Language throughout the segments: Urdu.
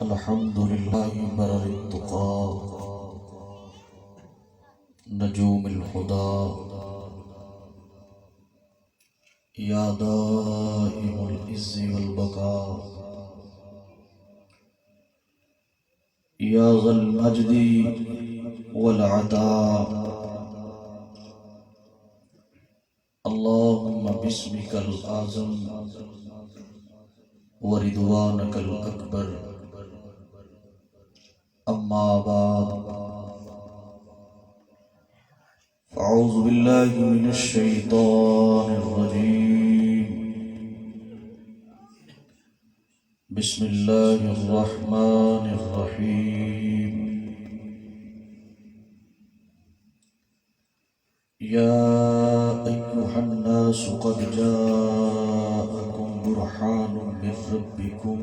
الحمد لله برر التقى نجوم الهدى يا دائم العز والبقاء يا ذا المجد والعطاء اللهم باسمك الأعظم ورضوانك الأكبر أما بعد فأعوذ بالله من الشيطان الرجيم بسم الله الرحمن الرحيم يا أيها الناس قد جاءكم برهان من ربكم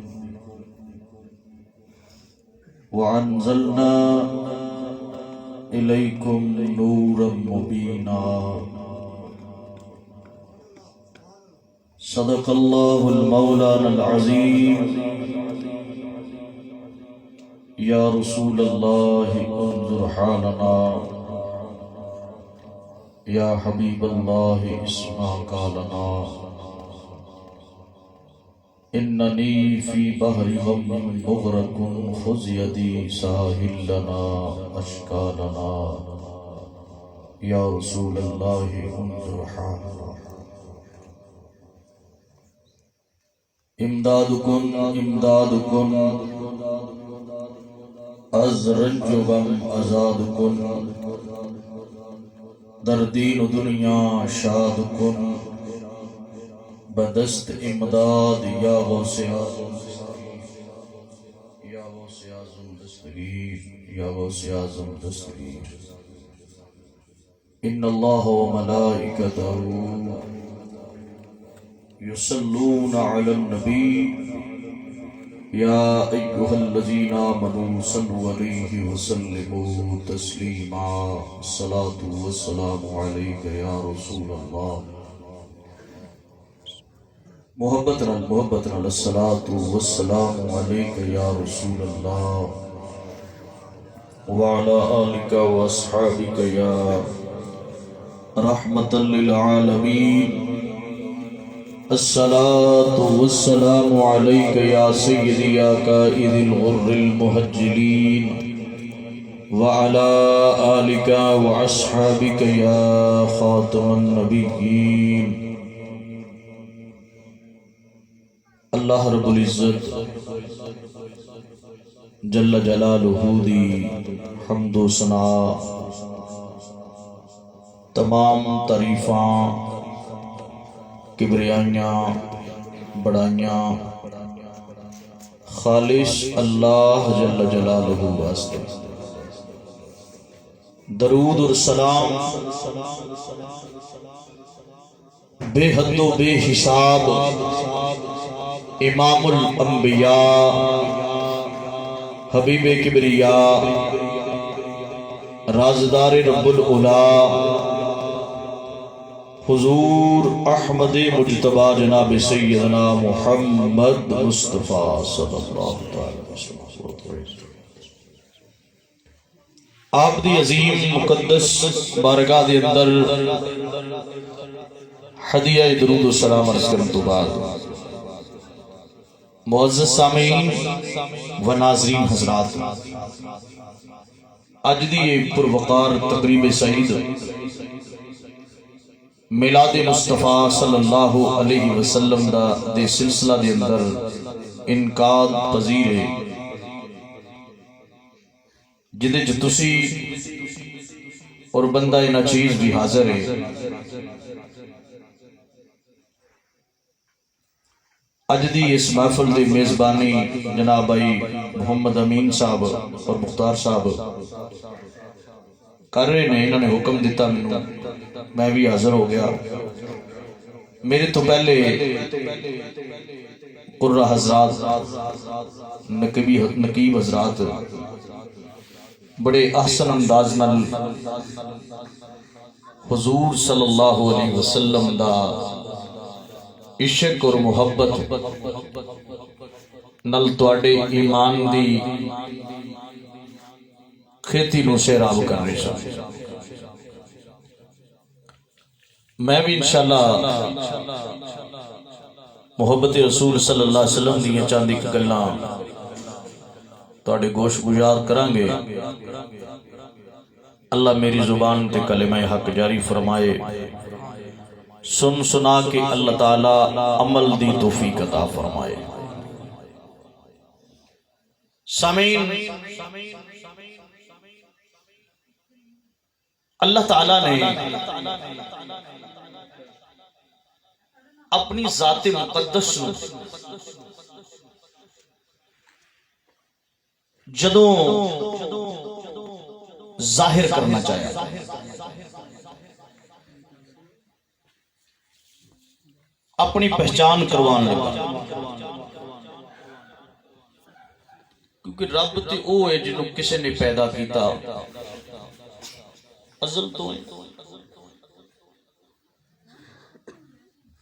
وأنزلنا إليكم نورا مبينا صدق الله المولانا العظيم يا رسول الله انظر حالنا يا حبيب الله اسمع قالنا إنني في بحر غم مغرق خذ يدي ساحل لنا أشكالنا يا رسول الله انظر حالنا امدادكم از رنج و غم آزادكم در دین و دنیا شادكم بدست امداد یا غوث اعظم یا غوث اعظم دستگیر یا غوث اعظم دستگیر ان اللہ و ملائکتہ یصلون علی النبی یا ایہا الذین آمنوا صلوا علیہ وسلموا تسلیما الصلاة والسلام علیک یا رسول اللہ محبت نال الصلاة والسلام علیک یا رسول اللہ وعلى آلک واصحابک یا رحمت للعالمین الصلاة والسلام علیک یا سیدی یا قائد الغر المحجلین وعلى آلک واصحابک یا خاتم النبیین اللہ رب العزت جل جلالہ دی حمد و ثنا تمام تعریفاں کبریائیاں بڑائیاں خالص اللہ جل جلالہ واسطے درود اور سلام بے حد و بے حساب امام الانبیاء حبیب کبریاء رازدار رب العلا حضور احمد مجتبی جناب سیدنا محمد مصطفیٰ صلی اللہ علیہ وسلم آپ دی عظیم مقدس بارگاہ دے اندر ہدیہ درود و سلام عرض کرن تو بعد معزز سامعین و ناظرین حضرات، اج دی پروقار تقریب سعید میلاد مصطفیٰ صلی اللہ علیہ وسلم دا دے سلسلہ دے اندر انعقاد پذیر ہے، جدے تسی اور بندہ ناچیز بھی حاضر ہے۔ اج دی اس محفل دی میزبانی جناب بھائی محمد امین صاحب اور مختار صاحب کر رہے نے، انہوں نے حکم دیتا میں بھی حاضر ہو گیا۔ میرے تو پہلے قرہ حضرات نقیب حضرات بڑے احسن انداز نال حضور صلی اللہ علیہ وسلم دا عشق اور محبت نل تواڈے ایمان دی کھیتی نو سیراب کرنے سا میں بھی انشاءاللہ محبت رسول صلی اللہ علیہ وسلم دی چاندی کی گلاں تواڈے گوش گزار کریں گے. اللہ میری زبان تے کلمہ حق جاری فرمائے. سن سنا کے اللہ تعالی عمل دی توفیق عطا فرمائے. سامعین، اللہ تعالی نے اپنی ذات مقدس نو جدوں ظاہر کرنا چاہیا اپنی پہچان کروان لگا، کیونکہ رب تے او ہے جنوں کسے نے پیدا کیتا ازل تو ہے،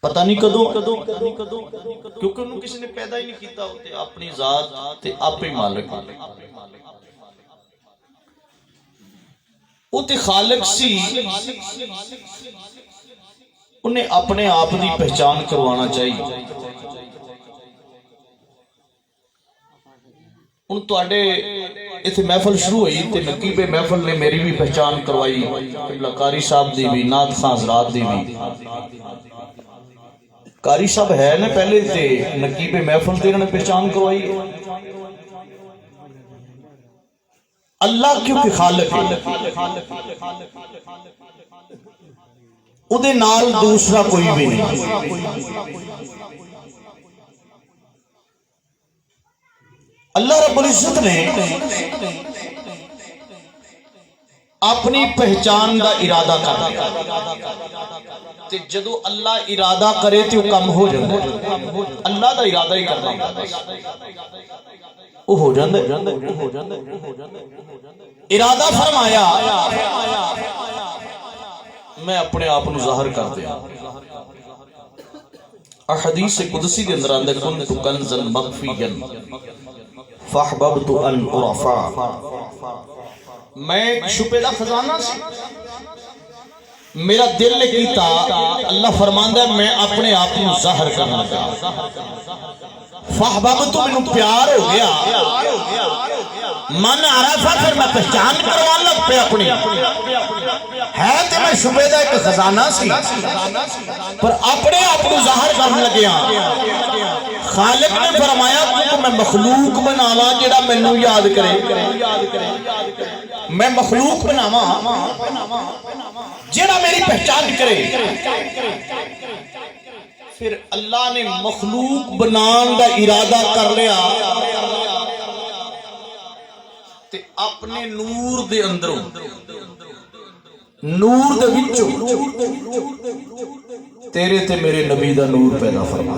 پتہ نہیں کدوں، کیونکہ انہوں کسی نے پیدا ہی نہیں کیتا ہوتے، اپنی ذات تے آپ ہی مالک وہ تے خالق سی، انہیں اپنے آپ دی پہچان کروانا چاہیے. ان تو آڈے ایتھے محفل شروع ہوئی تے نقیب محفل نے میری بھی پہچان کروائی، قبلہ قاری صاحب دی بھی، نعت خان حضرات دی بھی. قاری صاحب ہے نا پہلے تے نقیب محفل تے انہوں نے پہچان کروائی. اللہ کیونکہ خالق ہے، او دے نال دوسرا کوئی بھی نہیں. اللہ رب العزت نے اپنی پہچان دا ارادہ کر دیا تے جدو اللہ ارادہ کرے تے وہ کم ہو جاندے. اللہ دا ارادہ ہی کرنا وہ ہو جاندے. ارادہ فرمایا میں اپنے آپ نو ظاہر کر دیا. حدیث قدسی کے اندر آندے کنت کنزا مخفیا فاحببت ان ارفع، میں چھپے دا خزانہ سی، میرا دل نے کیتا، اللہ فرماندہ ہے میں اپنے آپ کو ظاہر کرنا چاہتا. فاحببت میں پیار ہو گیا، من عرفہ پھر میں پہچان کروان لگ پہ اپنی ہے تے میں شبے دا ایک خزانہ سی پر اپنے آپ کو ظاہر کرنے لگیا. خالق نے فرمایا کہ میں مخلوق بناوا جڑا مینوں یاد کرے، میں مخلوق بناوا جڑا میری پہچان کرے. پھر اللہ نے مخلوق بنان دا ارادہ کر لیا تے اپنے نور دے اندروں، نور دے وچوں تیرے تے میرے نبی دا نور پیدا فرما.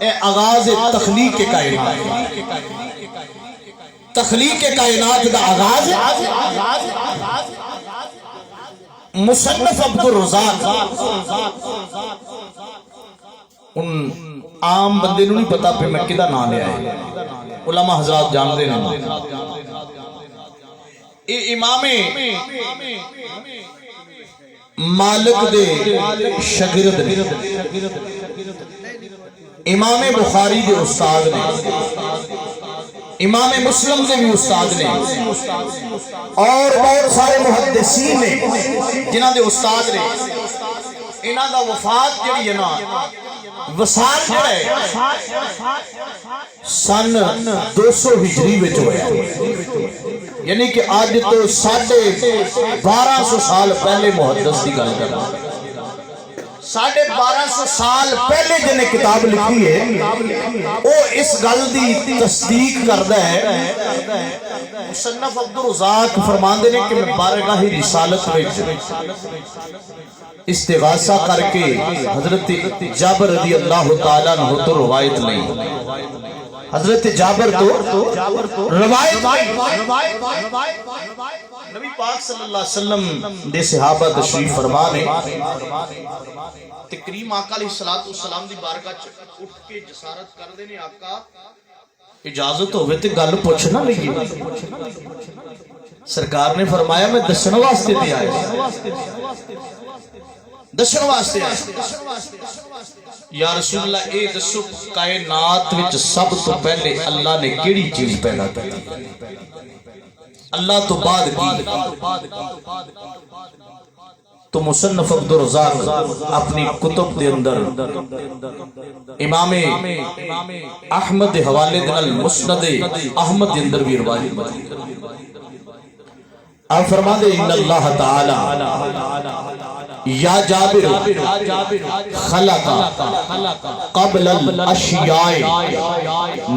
اے آغاز تخلیق کے کائنات، تخلیق کائنات دا آغاز مصنف عبدالرزاق ان عام بندے نو نہیں پتا پہ میں کدہ نام لے آئے، علماء حضرات جان دے نام. اے امام مالک دے شگرد نے، امام بخاری دے استاد نے، امام مسلم دے بھی استاد نے، اور بہت سارے محدثین نے جنہاں دے استاد نے. انہاں دا وفات جڑی ہے نا، وصال جڑا ہے سن 200 ہجری وچ ہویا، یعنی کہ آج تو 1250 سال پہلے محدث دی گل کرنا. 1250 سال پہلے جنہیں کتاب لکھی ہے وہ اس گل دی تصدیق کردا ہے. مصنف عبدالرزاق فرماندے نے کہ میں بارگاہ رسالت وچ استغاثہ کر کے حضرت جابر رضی اللہ تعالیٰ عنہ تو روایت لئی. حضرت جابر تو روایت نبی پاک صلی اللہ علیہ وسلم دے صحابہ تشریف فرما نے تے کریم آقا علیہ السلام دی بارگاہ چ اٹھ کے جسارت کردے نے آقا اجازت ہوئے تے گل پوچھنا لگی. سرکار نے فرمایا میں دسن واسطے تے آیا, دسن واسطے آیا. یا رسول اللہ اے دسو کائنات وچ سب تو پہلے اللہ نے کیڑی چیز پیدا کی؟ اللہ تو بعد کی؟ تو مصنف عبدالرزاق اپنی کتب دے اندر امام احمد حوالے دن المسند احمد دے اندر بھی روایت آپ فرما دے ان اللہ تعالی یا جابر خلق قبل الاشیاء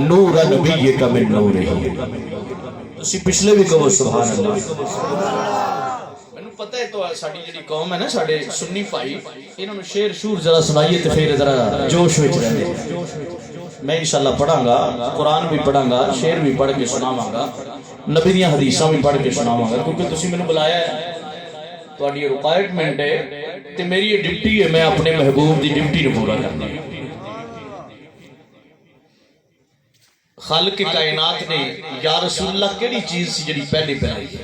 نور نبی کا من نورہ. اسی پچھلے بھی کہو سبحان اللہ. پتہ ہے تو ساڑی جڑی قوم ہے نا ساڑے سنی پائی انہوں نے شعر شور ذرا سنائیے تو پھر ذرا جوش وچ رہنے. میں انشاءاللہ پڑھاں گا, قرآن بھی پڑھاں گا, شعر بھی پڑھ کے سناواں گا, نبی دیاں حدیثاں بھی پڑھ کے سناواں گا, کیونکہ تسی میں نے بلایا ہے تو یہ ریکوائرمنٹ ہے تے میری یہ ڈیوٹی ہے, میں اپنے محبوب دی ڈیوٹی نو پورا کرنا ہے. خالق کائنات نے یا رسول اللہ کیڑی چیز سی جڑی پہلے بنائی ہے؟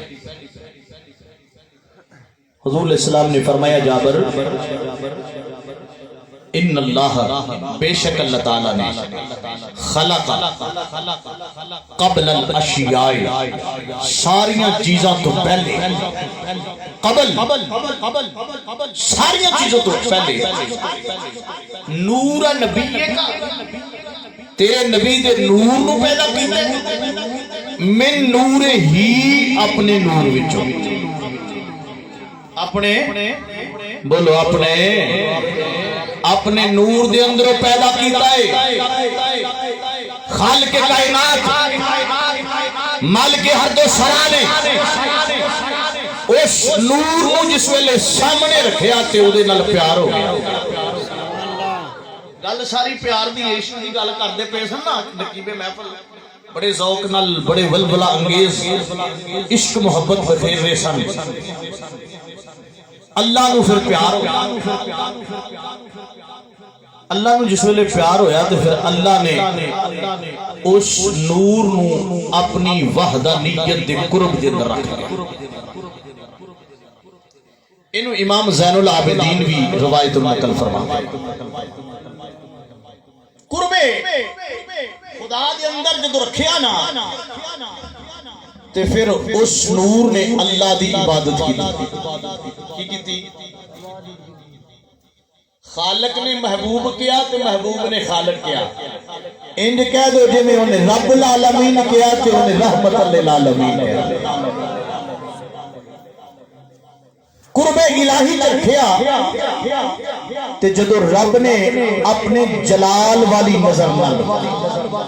حضور علیہ السلام نے فرمایا جابر ان اللہ بے شک اللہ تعالیٰ نے خلق قبل الاشیاء ساریاں چیزاں تو پہلے, قبل ساریاں چیزوں تو پہلے نور نبی کا تیرے نبی دے نور نو پیدا کیتے من نور ہی اپنے نور وچوں, اپنے بولو اپنے نور دے اندروں پیدا کیتا ہے. خالق کائنات مالک ہر دو سرا نے اس نور نو جس ویلے سامنے رکھیا تے او دے نال پیار ہو گیا. گل ساری پیار دی عشق دی گل کردے پے سن نا نقیب محفل, بڑے ذوق نال بڑے ولولہ انگیز عشق محبت بخیر رہے سن. اللہ نو پھر پیار ہویا, اللہ نو جس ویلے پیار ہویا تو پھر اللہ نے اس نور نو اپنی وحدانیت دے قرب دے اندر رکھ لیا. انہوں امام زین العابدین بھی روایت نقل فرماتے ہیں. قربے خدا دے اندر جدو رکھیا نا تے پھر اس نور نے اللہ دی عبادت کی تھی. خالق نے محبوب کیا تے محبوب نے خالق کیا. انج کہہ دو جی میں انہیں رب العالمین کیا تے انہیں رحمت للعالمین کیا. قرب الہی رکھیا تے جدو رب نے اپنے جلال والی نظر نال,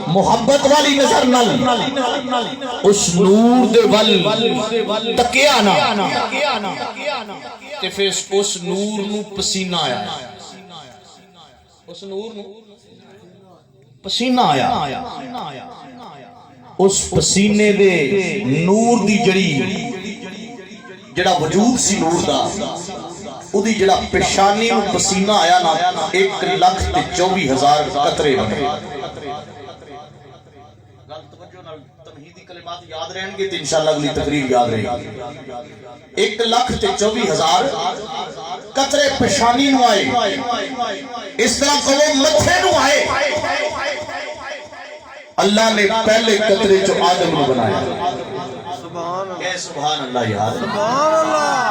محبت والی نظر نال اس نور دے ول تکیا نا تے پھر اس نور نو پسینہ آیا, اس نور نو پسینہ آیا. اس پسینے دے نور دی جڑا وجود سی نور دا او دی جڑا پیشانی نو پسینہ آیا نا 1,24,000 قطرے بنے. تمہیدی کلمات یاد رہیں گے تو انشاءاللہ اگلی تقریر یاد رہے گی. 1,24,000 قطرے پیشانی نو آئے, اس طرح کو متھے نو آئے. اللہ نے پہلے قطرے جو آدم نو بنایا. اے سبحان اللہ یار,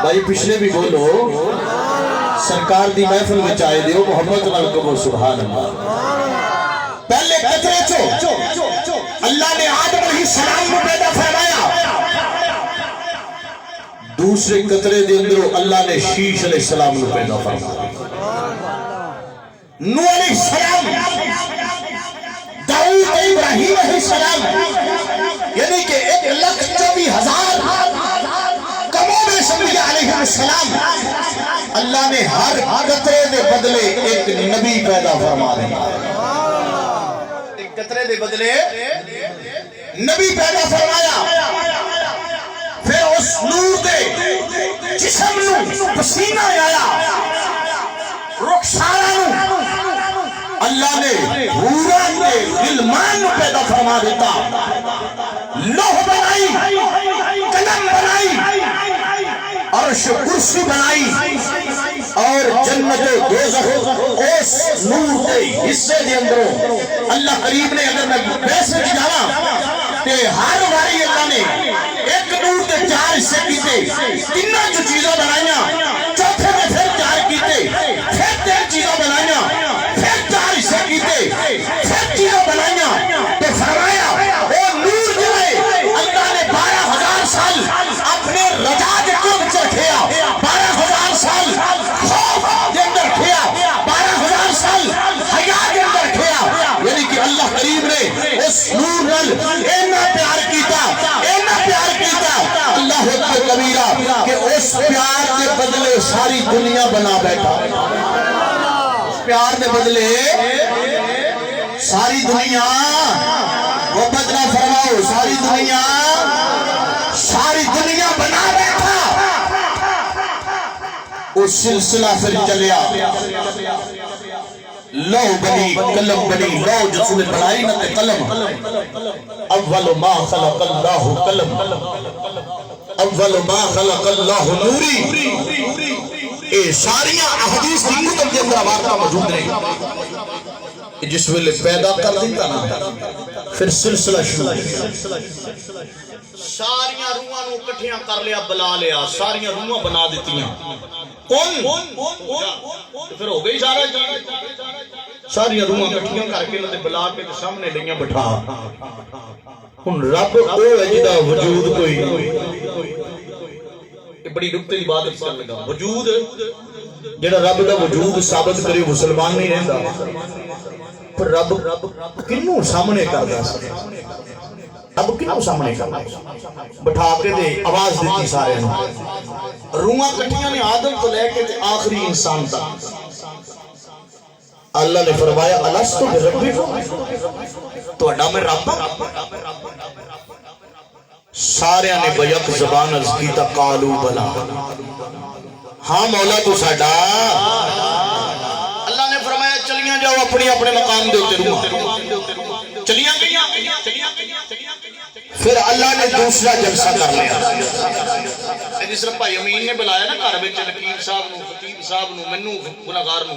بھائی پچھلے بھی بولو سرکار دی محفل میں چاہے دیو محمد نالکم سبحان اللہ. پہلے قطرے چو اللہ نے آدم علیہ السلام کو پیدا فرمایا, دوسرے قطرے دے اندروں اللہ نے شیش علیہ السلام کو پیدا فرمایا. نوح علیہ السلام, داؤد ابراہیم علیہ السلام, یعنی کہ 1,24,000 کموں میں انبیاء علیہ السلام اللہ نے ہر قطرے دے بدلے ایک نبی پیدا فرما دیا. ایک قطرے دے بدلے نبی پیدا فرمایا. پھر اس نور دے جسم نو پسینہ آیا, رخسارا اللہ نے حوران کے غلمان پیدا فرما دیتا، لوح بنائی، قلم بنائی، عرش کرسی بنائی، اور جنت و دوزخ اس نور دے حصے دے اندروں اللہ قریب نے اگر میں ویسے بھی جانا کہ ہر واری اللہ نے ایک نور دے 4 حصے کیتے، تینوں جو چیزیں بنائیاں، چوتھے میں پھر 4 کیتے، پھر 3 چیزیں بنائیاں، پھر 4 حصے کیتے، پھر چیزیں بنائیاں، تو فرمایا وہ نور جو ہے اللہ نے 12,000 سال اپنے رجا کے قرب سے کھیا، 12,000 سال خوف کے اندر کھیا، 12,000 سال حیا کے اندر کھیا، یعنی کہ اللہ کریم نے اس نور نل اینا پیار کیتا، اینا پیار کیتا اللہ اکبر کبیرہ کہ اس پیار کے بدلے ساری دنیا بنا بیٹھا، اس پیار کے بدلے ساری دنیا، وہ بدلہ فرماؤ، ساری دنیا بنا بیٹھا۔ اس سلسلہ پھر چلیا، لو بنی، قلم بنی، لو جس نے بنائی نہ قلم، اول ما خلق اللہ قلم، اول ما خلق اللہ نوری، اے ساریاں احادیث کی کتب کے اندر واقعہ موجود نہیں، جس ویلے پیدا کر دیتا نا پھر سلسلہ شروع، ساریاں روحاں نو اکٹھیاں کر لیا، بلا لیا، ساریاں روحاں بنا دیتیاں، کون پھر ہو گئی سارا ساریاں روحاں اکٹھیاں کر کے انہاں دے بلا کے سامنے لئیاں بٹھا، ہن رب او ہے جدا وجود کوئی یہ بڑی نکتے دی بات کر لگا، وجود جڑا رب دا وجود ثابت کرے مسلمان نہیں رہندا، پر رب کنوں سامنے کر دا اب کنوں سامنے کر دا بٹھا کے دے آواز دیتی سارے روحاں کٹھیاں نے آدم کو لے کے آخری انسان تک، اللہ نے فرمایا الستو بربکم، تو اڈا میں رب سارے نے بیک زبان عرض کی تا قالو بلا، ہاں مولا تو ساڈا، اللہ نے فرمایا چلیاں جاؤ اپنی اپنے مقام دے ہوتے روح، چلیاں گئیاں، پھر اللہ نے دوسرا جلسہ کر لیا، جس طرح بھائی امین نے بلایا نا گھر وچ لکیر صاحب نو، خطیب صاحب نو، مینوں گناہگار نو،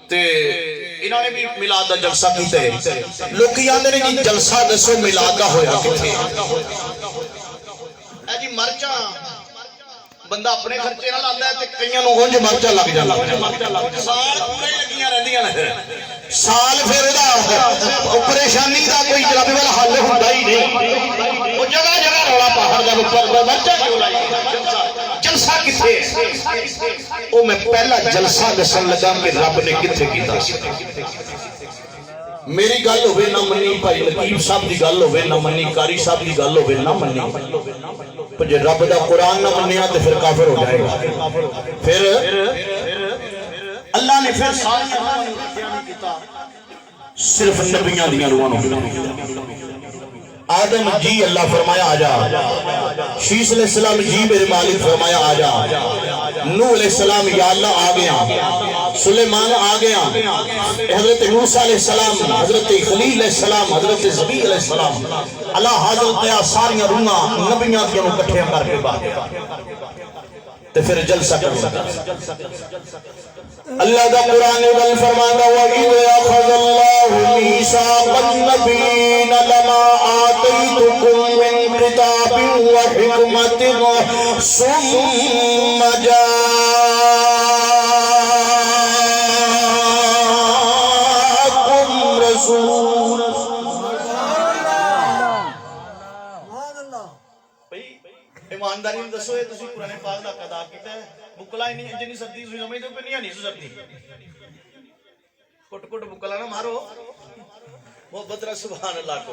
تے انہوں نے بھی میلاد دا جلسہ کیتا ہے، لوگ یاد نہیں جلسہ دسو میلاد دا ہویا کتھے، اے جی مرچا بندہ اپنے خرچے نہ لاتا ہے تے کئیاں نوں گنج مرچا لگ جاندا، سال پورے لگیاں رہندیاں نے، سال پھر دا پریشانی دا کوئی جناب والا حل ہوندا ہی نہیں، وہ جگہ جگہ رولا پہاڑ دا اوپر مرچا کیوں لائی، جلسہ کتھے او میں پہلا جلسہ دسن لگا کہ رب نے کتھے کیتا سی، میری گل ہوئے نہ منی، بھائی لطیف صاحب دی گل ہوئے نہ منی، قاری صاحب دی گل ہوئے نہ منی، پر جے رب دا قرآن نہ منیا تو پھر کافر ہو جائے گا، پھر اللہ نے پھر صرف نبیاں دیاں روحاں، آدم جی اللہ فرمایا آجا، شیس علیہ السلام جی میرے مالک فرمایا آجا، نوح علیہ السلام یا اللہ آگیا، سلیمان آگیا، حضرت موسیٰ علیہ السلام، حضرت خلیل علیہ السلام، حضرت زبی علیہ السلام، اللہ حاضر تیا ساریاں روحاں نبیاں دیاں کٹھیاں کر کے بعد تو پھر جلسہ کر لگا، اللہ دا قرآن ول فرماتا وَإِذْ أَخَذَ اللَّهُ مِيثَاقَ النَّبِيِّينَ لَمَا آتَيْتُكُم مِّن كِتَابٍ وَحِكْمَةٍ ثُمَّ جَاءَكُمْ رَسُولٌ، ایمانداری میں دسو یہ تسی قرآن پاک دا ادا کیتا ہے، بکلا ہی نہیں جنی سردی سوئی سمجھ دو پہ نہیں سردی، کٹ کٹ بکلا نہ مارو، محبت رہ سبحان اللہ کو،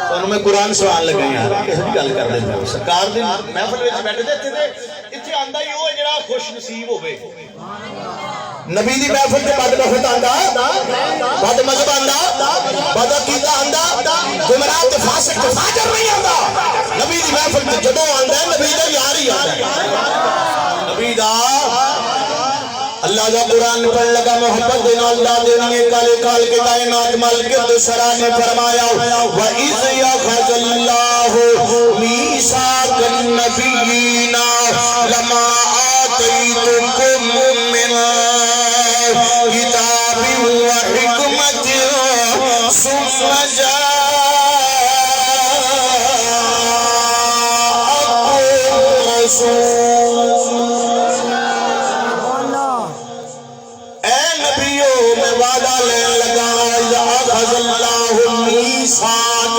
تو انہوں میں قرآن سوال لگا یار کیسے بھی گل کر دیتا ہوں، سرکار دن محفل وچ بیٹھے تھے اتھے آندا ہی وہ جڑا خوش نصیب ہوئے، نبی دی محفل تے بد بخت آندا، بد مذہب آندا، بد عقیدہ آندا، گمراہ تے فاسق تے فاجر نہیں آندا، نبی دی محفل تے جدوں آندا ہے نبی دا یار ہی آندا ہے، نبی دا اللہ اللہ دا قرآن پڑھ لگا محبت دینا اللہ دینی کالے کال کے کائنات مالک سرا نے فرمایا وَإِذْ يَخَذَ اللَّهُ مِيثَاقَ النَّبِيِّينَ لَمَا آتَيْتُكُم مِّن كِتَابٍ وَحِكْمَةٍ ثُمَّ جَاءَكُمْ رَسُولٌ اے نبیوں میں وعدہ لین لگا اخذ اللہ میثاق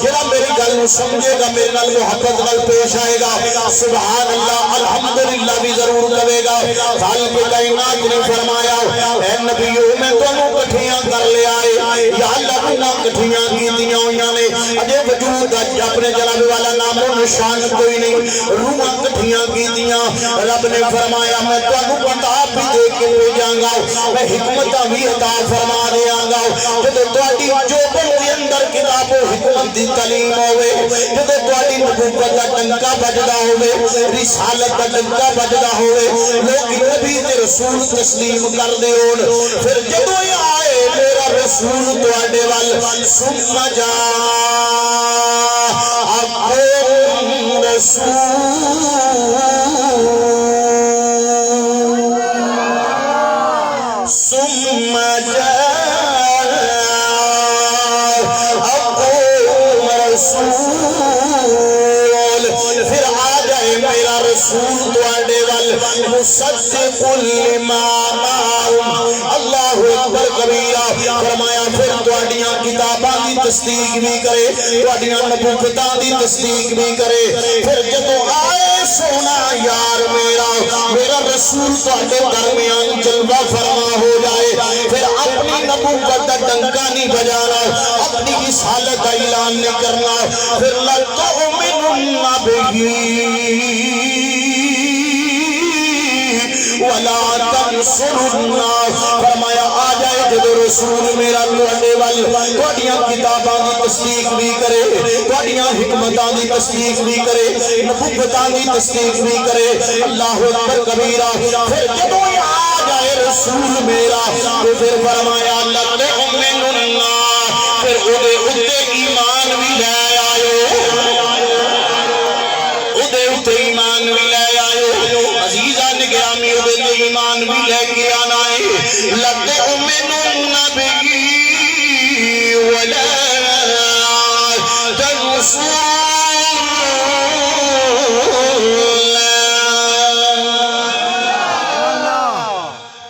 جڑا میری گل نو سمجھے گا میرے نال محبت نال پیش آئے گا سبحان اللہ الحمدللہ بھی ضرور کہے گا خالق کائنات نے فرمایا اے نبیوں میں تانوں کٹھیاں کر لے آئے یا اللہ نے کٹھیاں کیتیاں ہویاں نے اجے وجود اج اپنے جلال والا نام و نشان کوئی نہیں روحاں کٹھیاں کیتیاں رب نے فرمایا میں تانوں کتاب بھی دے کے بھیجاں گا میں حکمتاں بھی عطا فرما دیاں گا جدوں تہاڈی جو بندے اندر کتاب و حکمت دی تعلیم ہوے جدوں تہاڈی نبوت دا ڈنکا بجدا ہوے رسالت دا ڈنکا بجدا ہوے لوگ نبی تے رسول تسلیم کر دے ہون پھر جدوں آئے میرا رسول تہاڈے ول ثم جاءکم رسول ثم جاءکم رسول پھر آ جائے میرا رسول تواڈے ول مصدق لما معہم اللہ اکبر کبیرہ فرمایا پھر تواڈیاں کتاباں دی تصدیق بھی کرے تواڈیاں نبوتاں دی تصدیق بھی کرے پھر جدوں آئے سونا یار میرا رسول تواڈے درمیان جلوہ فرما ہو جائے پھر اپنی نبوت دا ڈنکا نہیں بجانا اپنی رسالت کا اعلان نہیں کرنا پھر لَتُؤْمِنُنَّ بِهِ وَلَا تَنْصُرُنَّا فرمایا آ جائے جدو رسول میرا تواڈے ول تواڈیاں کتاباں دی تصدیق بھی کرے تواڈیاں حکمتاں دی تصدیق بھی کرے نبوتاں دی تصدیق بھی کرے اللہ اکبر کبیرہ پھر جدو آ جائے رسول میرا تو پھر فرمایا لَتُؤْمِنُنَّ پھر اودے ایمان بھی لے آئے اودے ایمان بھی لے آئے عزیزان گرامی اودے ایمان بھی لے کے آنا ہے لَتُؤْمِنُنَّ بِهِ وَلَا تَنْصُرُنَّ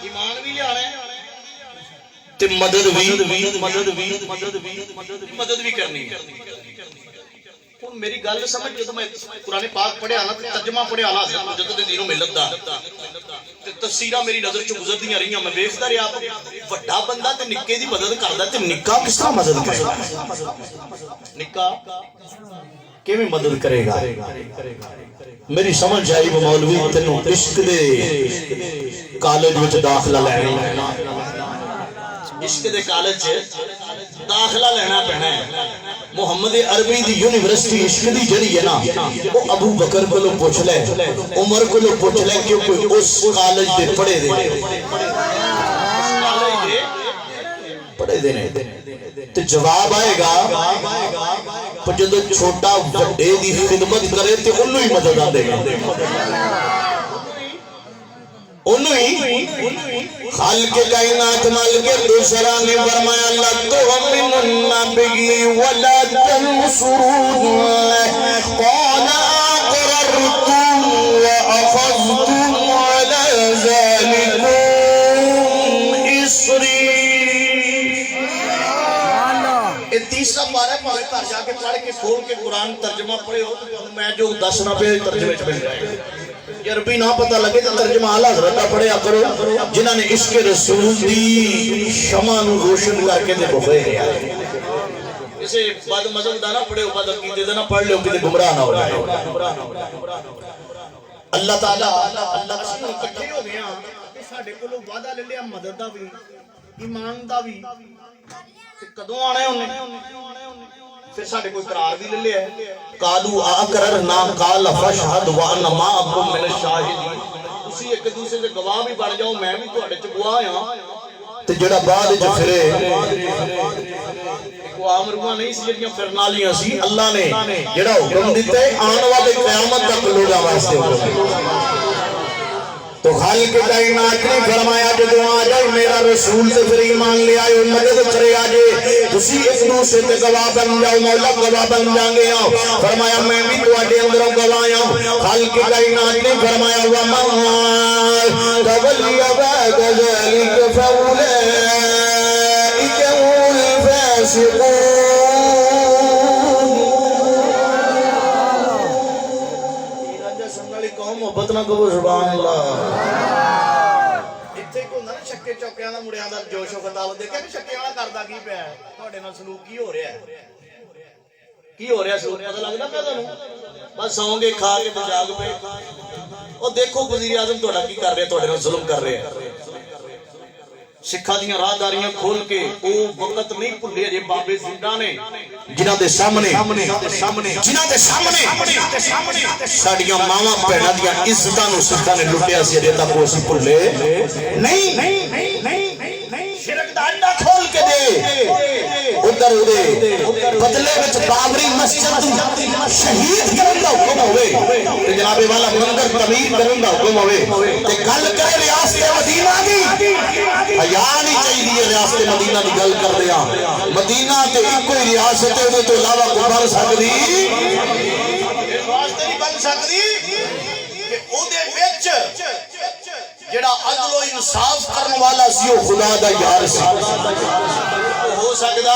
ایمان بھی لے آنے تے مدد بھی کرنی ہے میری گل سمجھ جدو میں قرآن پاک پڑھیا نا ترجمہ پڑھیا نا جدو دینوں ملت دا تفسیراں میری نظر چ گزردیاں رہیاں میں ویکھدا رہیا وڈا بندہ تے نکے دی مدد کردا تے نکا کس طرح مدد کرے گا نکا کیویں مدد کرے گا میری سمجھ آئی وہ مولوی تینوں عشق دے کالج وچ داخلہ لینا عشق دے کالج داخلہ لینا پینا ہے محمد عربی دی یونیورسٹی عشق دی جڑی ہے نا وہ ابو بکر کو پوچھ لے عمر کو پوچھ لے کیونکہ اس کالج دے پڑھے دے تو جواب آئے گا پر جدو چھوٹا وڈے دی خدمت کرے تو انہوں ہی مدد آ دے گا انہوں ہی خالق کائنات مالک دوسرا نے فرمایا لَتُؤْمِنُنَّ بِهِ وَلَا تَنْصُرُنَّهُ قَالَ أَقْرَرْتُمْ وَأَخَذْتُمْ عَلَى ذَلِكُمْ إِصْرِي تیسرا پارہ پاوے گھر جا کے پڑھ کے کھول کے قرآن ترجمہ پڑھے ہو میں جو دسنا پہ ترجمے مل جائے گا عربی نہ پتہ لگے تو ترجمہ اعلیٰ حضرت پڑھیا کرو جنہاں نے عشق رسول دی شمع نو روشن کر کے دے بخوے گیا اسے بعد مذہب دا نہ پڑھے ہو بعد عقیدے دا نہ پڑھ لے ہو کہ گمراہ نہ ہو جائے اللہ تعالیٰ اللہ رسول اکٹھے ہو گیا ساڈے کولوں وعدہ لے لیا مدد دا بھی ایمان دا بھی کدوں آنا ہے انہیں پھر ساڑھے کوئی قرار بھی لے لیا ہے قالوا اقررنا قال فاشهد وانا معكم من الشاهدين تسی ایک دوسرے سے گواہ بھی بن جاؤ میں بھی تواڈے چ گواہ ہاں تے جڑا بعد وچ پھرے کو عام روحاں نہیں سی جڑیاں پھرن والیاں سی اللہ نے جڑا حکم دیتا ہے آن والے قیامت تک لوگاں واسطے تو خالق کائنات نے فرمایا جدو آ جائے میرا رسول سے پھر ایمان لے آئے مدد کرے آجے تسی ایک دوسرے تے گواہ بن جاؤ مولا گواہ بن جائیں گے فرمایا میں بھی تواڈے اندروں گواہ ہوں خالق کائنات نے فرمایا ومن تولی بعد ذلك فاولئک هم الفاسقون محبت نہ کہو سبحان اللہ اتنے کو نہ شکے چوکیاں دا مڑیاں دا جوش و خندال دیکھا کہ شکے والا کردا کی پیا ہے تواڈے نال سلوک کی ہو رہا ہے سلوک پتہ لگدا پیا تانوں بس سو گے کھا کے جاگ پے او دیکھو وزیر اعظم تہاڈا کی کر رہے تواڈے نال ظلم کر رہے ہیں سکھاں دیاں راہداریاں کھول کے او وقت نہیں بھلے جے بابے زندہ نے جنہاں دے سامنے ساڈیاں ماواں بہناں دیاں عزتاں نوں سکھاں نے لٹیا سی اجے تک اسی بھلے نہیں شرک دا انڈا کھول کے دے ادھر دے بدلے وچ بابری مسجد شہید کرن دا حکم ہوے تے جناب والا منظر تعمیر کرن دا حکم ہوے تے گل کرے ریاست مدینہ دی حیا نہیں چاہیے ریاست مدینہ دی گل کر دیا مدینہ تے ایک کوئی ریاست ہے تو علاوہ کو بن سکدی واسطے نہیں بن سکدی کہ او دے وچ جڑا عدل و انصاف کرنے والا سی او خدا دا یار سی ہو سکدا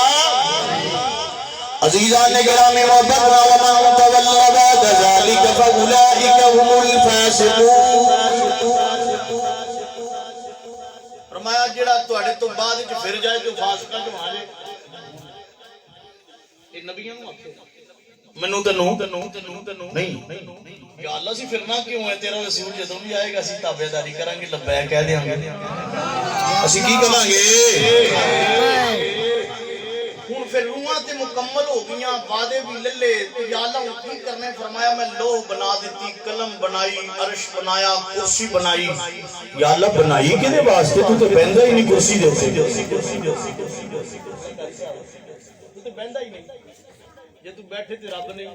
عزیزان گرامی محبت ومن تولى بعد ذلك فاولئک هم الفاسقون فرمایا جڑا تواڈے تو بعد وچ پھر جائے تو فاسقاں چ آ جائے اے نبیوں نوں آکھے منوں تینوں نہیں یا اللہ سی پھرنا کیوں ہے تیرا رسول جدوں بھی آئے گا اسی تابعداری کریں گے لبیک کہہ دیاں گے اسی کی کہاں گے ہن پھر روحاں تے مکمل ہو گئیاں وعدے بھی للے یا اللہ ہن کی کرنے فرمایا میں لوح بنا دیتی قلم بنائی عرش بنایا کرسی بنائی یا اللہ بنائی کدے واسطے تو تے بہندا ہی نہیں کرسی دے اوتے تو تے بہندا ہی نہیں جے تو بیٹھے تے رب نہیں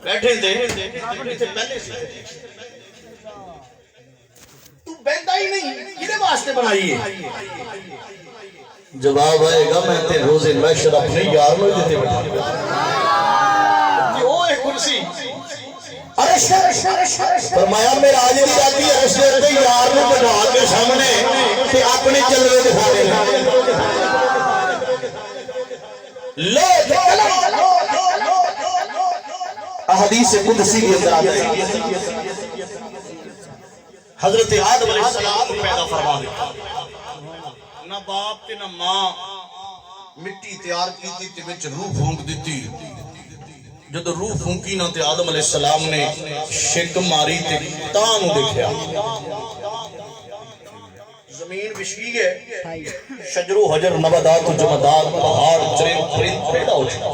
بیٹھے تے پہلے سی تو بہندا ہی نہیں کدے واسطے بنائی ہے جواب آئے گا میں تے روزے محشر اپنے یار میں دیتے بیٹھا وہ ایک کرسی فرمایا میرا آج دی راتی عرش تے یار میں بنا کے سامنے تے اپنے جلوے دکھا دینا لے احادیث قدسی کے اندر آتے ہیں حضرت آدم علیہ السلام پیدا فرما دیتا نہ باپ تے نہ ماں مٹی تیار کیتی تے وچ روح پھونک دیتی جدو روح پھونکی نہ تے آدم علیہ السلام نے شک ماری تے تاں نوں دیکھیا زمین وچھی ہے شجر و حجر نباتات و جمادات پہاڑ چرند پرند پیدا ہو چکا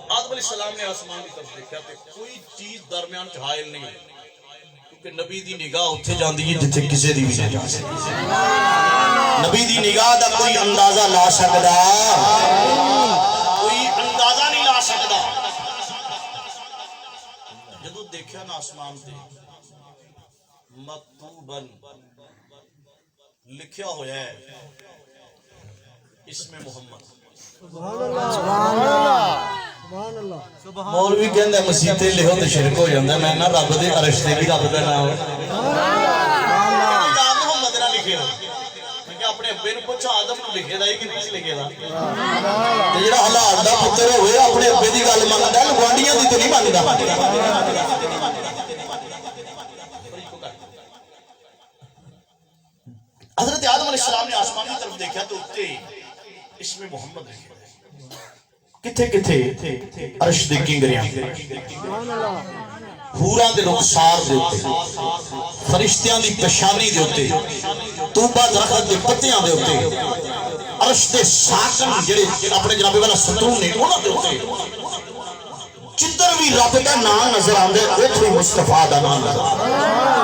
آدم علیہ السلام نے آسمان کی طرف دیکھا تے کوئی چیز درمیان حائل نہیں کہ نبی دی نگاہ اتھے جاندی ہے جتھے کسے دی بھی جا سکتی نبی دی نگاہ دا کوئی اندازہ لا سکدا کوئی اندازہ نہیں لا سکدا جدو دیکھا نا آسمان تے مکتوبن لکھیا ہویا ہے اسم محمد مولوی کہندا مسیح تے لکھو تے شرک ہو جاندا میں نہ رب دے عرش تے بھی رب دا نام نام محمد نہ لکھے ہو میں کہ اپنے ابے نوں پوچھا آدم نوں لکھے دا کہ نہیں لکھے دا تے جڑا حلال دا پتر ہوئے اپنے ابے دی گل منگدا لگوانڈیاں دی تے نہیں منگدا حضرت آدم علیہ السلام نے آسمان کی طرف دیکھا تو اتے اسم محمد لکھے کتھے کتھے عرش دے کنگریاں حوراں دے رخسار دے اوتے فرشتیاں دی پشانی دے اوتے طوبہ درخت دے پتیاں دے اوتے عرش دے ساکن جڑے اپنے جناب والا ستون نے انہاں دے اوتے جدھر بھی رب کا نام نظر آتا ہے اتنے مصطفیٰ کا نام نظر آتا ہے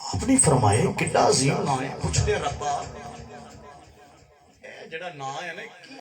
آپ نے فرمایا کتنا عظیم نام ہے پوچھ لیا ربا جڑا نام ہے نا کی